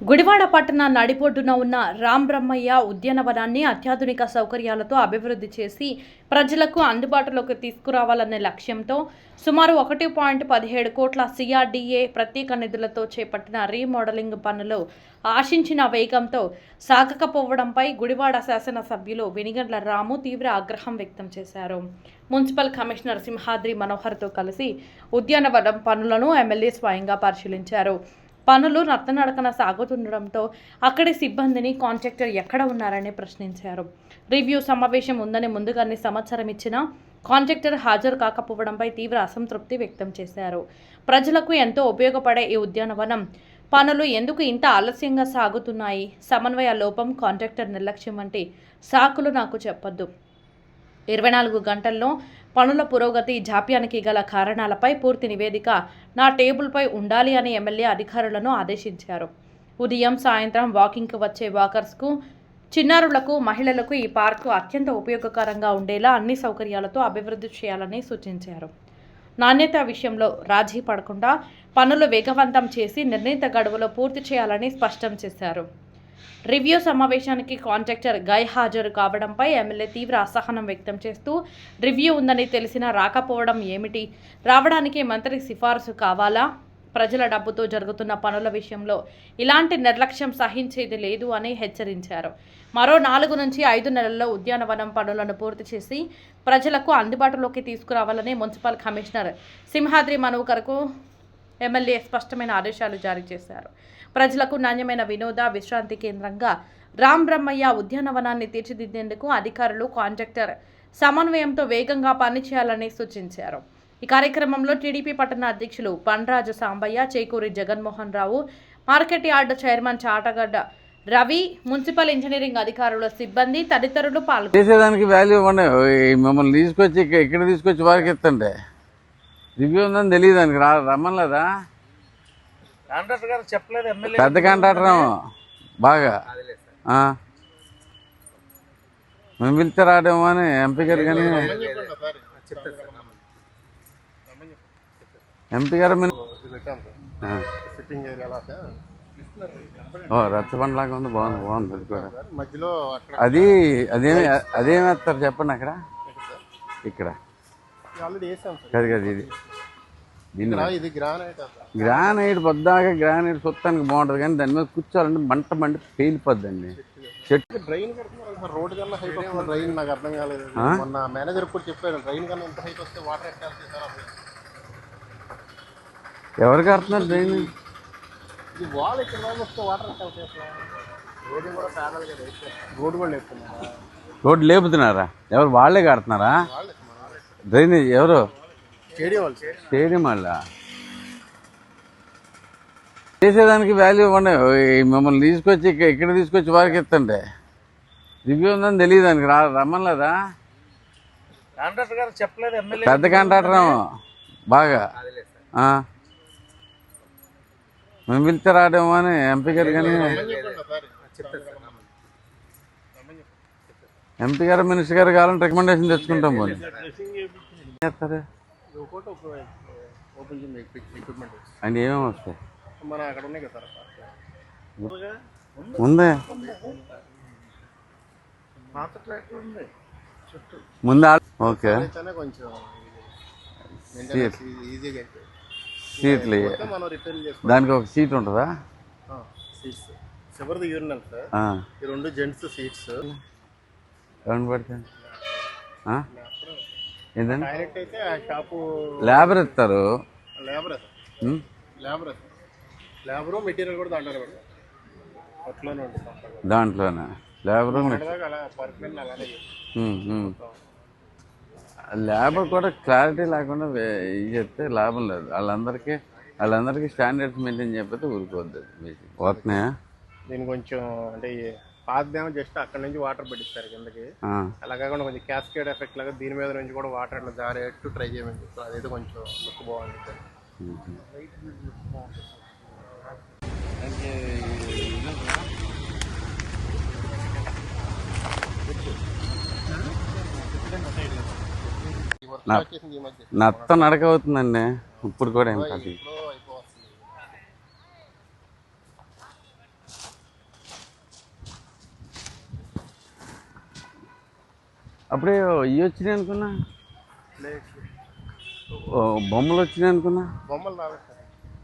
గుడివాడ పట్టణ నడిబొడ్డున ఉన్న రాంబ్రహ్మయ్య ఉద్యానవనాన్ని అత్యాధునిక సౌకర్యాలతో అభివృద్ధి చేసి ప్రజలకు అందుబాటులోకి తీసుకురావాలనే లక్ష్యంతో సుమారు 1.17 కోట్ల సిఆర్డీఏ ప్రత్యేక నిధులతో చేపట్టిన రీమోడలింగ్ పనులు ఆశించిన వేగంతో సాగకపోవడంపై గుడివాడ శాసనసభ్యులు వెనిగండ్ల రాము తీవ్ర ఆగ్రహం వ్యక్తం చేశారు. మున్సిపల్ కమిషనర్ సింహాద్రి మనోహర్తో కలిసి ఉద్యానవనం పనులను ఎమ్మెల్యే స్వయంగా పరిశీలించారు. పనులు నత్తనడకన సాగుతుండడంతో అక్కడి సిబ్బందిని కాంట్రాక్టర్ ఎక్కడ ఉన్నారని ప్రశ్నించారు. రివ్యూ సమావేశం ఉందని ముందుగానే సమాచారం ఇచ్చినా కాంట్రాక్టర్ హాజరు కాకపోవడంపై తీవ్ర అసంతృప్తి వ్యక్తం చేశారు. ప్రజలకు ఎంతో ఉపయోగపడే ఈ ఉద్యానవనం పనులు ఎందుకు ఇంత ఆలస్యంగా సాగుతున్నాయి, సమన్వయ లోపం, కాంట్రాక్టర్ నిర్లక్ష్యం వంటి సాకులు నాకు చెప్పొద్దు. 24 గంటల్లో పనుల పురోగతి జాప్యానికి గల కారణాలపై పూర్తి నివేదిక నా టేబుల్పై ఉండాలి అని ఎమ్మెల్యే అధికారులను ఆదేశించారు. ఉదయం సాయంత్రం వాకింగ్కి వచ్చే వాకర్స్కు, చిన్నారులకు, మహిళలకు ఈ పార్కు అత్యంత ఉపయోగకరంగా ఉండేలా అన్ని సౌకర్యాలతో అభివృద్ధి చేయాలని సూచించారు. నాణ్యత విషయంలో రాజీ పడకుండా పనులు వేగవంతం చేసి నిర్ణీత గడువులో పూర్తి చేయాలని స్పష్టం చేశారు. రివ్యూ సమావేశానికి కాంట్రాక్టర్ గైర్హాజరు కావడంపై ఎమ్మెల్యే తీవ్ర అసహనం వ్యక్తం చేస్తూ, రివ్యూ ఉందని తెలిసినా రాకపోవడం ఏమిటి, రావడానికి మంత్రి సిఫారసు కావాలా, ప్రజల డబ్బుతో జరుగుతున్న పనుల విషయంలో ఇలాంటి నిర్లక్ష్యం సహించేది లేదు అని హెచ్చరించారు. మరో 4 నుంచి 5 నెలల్లో ఉద్యానవనం పనులను పూర్తి చేసి ప్రజలకు అందుబాటులోకి తీసుకురావాలని మున్సిపల్ కమిషనర్ సింహాద్రి మనోహర్కు ఎమ్మెల్యే స్పష్టమైన ఆదేశాలు జారీ చేశారు. ప్రజలకు నాణ్యమైన వినోద విశ్రాంతి కేంద్రంగా రాంబ్రహ్మయ్య ఉద్యానవనాన్ని తీర్చిదిద్దేందుకు అధికారులు, కాంట్రాక్టర్ సమన్వయంతో వేగంగా పనిచేయాలని సూచించారు. ఈ కార్యక్రమంలో టీడీపీ పట్టణ అధ్యక్షులు Pandraju Sambaiah, Chekuri Jaganmohan Rao, market yard chairman Chatagadda Ravi, municipal engineering అధికారుల సిబ్బంది తదితరులు మిమ్మల్ని తీసుకొచ్చి ఇక్కడ తీసుకొచ్చి వారికి ఇస్తండి రివ్యూ ఉందని తెలియదు, దానికి రమ్మలేదా? కాంట్రాక్టర్ గారు చెప్పలేదు, ఎమ్మెల్యే పెద్ద కాంట్రాక్టర్ బాగా మేము పిలిస్తే రాడేమో అని ఎంపీ గారు, కానీ ఎంపీ గారు రచ్చబండలాగా ఉంది, బాగుంది అది కూడా. అదేమి వేస్తారు చెప్పండి అక్కడ, ఇక్కడ కాదు కదా, ఇది గ్రానైట్ పొద్దాక గ్రానైట్ చూస్తానికి బాగుంటుంది, కానీ దాని మీద కూర్చోవాలంటే మంట పేలిపోద్దండి. చెట్టు డ్రైన్ రోడ్ కన్నా హైట్ వస్తుంది డ్రైన్, నాకు అర్థం కాలేదు. మొన్న మేనేజర్ కూడా చెప్పారు డ్రైన్ కన్నా ఎంత హైట్ వస్తే వాటర్ ఎట్లా ఎవరు కడుతున్నారు డ్రైన్? ఈ వాల్ ఇక్కడ వస్తే వాటర్ ఎట్లా రోడ్డు కూడా ప్యానల్ కదా, రోడ్డు కూడా లేపుతున్నారా? రోడ్డు లేపుతున్నారా? ఎవరు వాళ్ళే కడుతున్నారా డ్రైనేజ్? ఎవరు? స్టేడియం వాళ్ళ చేసేదానికి వాల్యూ ఇవ్వండి. మిమ్మల్ని తీసుకొచ్చి ఇక్కడ తీసుకొచ్చి వారికి ఇస్తండి రివ్యూ ఉందని తెలియదు, దానికి రమ్మలేదా? కాంట్రాక్టర్ గారు చెప్పలేదు, ఎమ్మెల్యే పెద్ద కాంట్రాక్టర్ బాగా మేము పిలిస్తే రాడేమో అని ఎంపీ గారు, కానీ ఎంపీ గారు మినిస్టర్ గారు కావాలని రికమెండేషన్ తెచ్చుకుంటాం. పోనీ చేస్తారు అండ్ ఏమేమి వస్తాయి ఉందే ముందు ఓకే సీట్లు, దానికి ఒక సీట్ ఉంటుందా? చివరిది యూరినల్ సార్, ఈ 2 జెంట్స్ సీట్స్ ఎవరిని పడుతుంది ఏంటండి? డైరెక్ట్ అయితే ఆ షాపు లేబర్ ఇస్తారు, లేబరు మెటీరియల్ కూడా దాంట్లోనే లేబర్ లేబర్ కూడా క్లారిటీ లేకుండా ఇది చెప్తే లాభం లేదు. వాళ్ళందరికీ స్టాండర్డ్స్ మెయింటైన్ చెప్పితే ఊరుకోవద్దు. వస్తున్నాయా? దీని కొంచెం అంటే పాతదేమో జస్ట్ అక్కడ నుంచి వాటర్ పెట్టిస్తారు కిందకి, అలా కాకుండా కొంచెం క్యాస్కేడ్ ఎఫెక్ట్ లాగా దీని మీద నుంచి కూడా వాటర్ అట్లా జారేట్టు ట్రై చేయమని చెప్తారు. అదైతే కొంచెం లుక్ బాగుంటుంది. నత్త నడక అవుతుందండి ఇప్పుడు కూడా ఏం కాదు. అప్పుడే ఇవి వచ్చినాయి అనుకున్నా, ప్లేట్స్ బొమ్మలు వచ్చినాయి అనుకున్నా. బొమ్మలు రాలేదు సార్.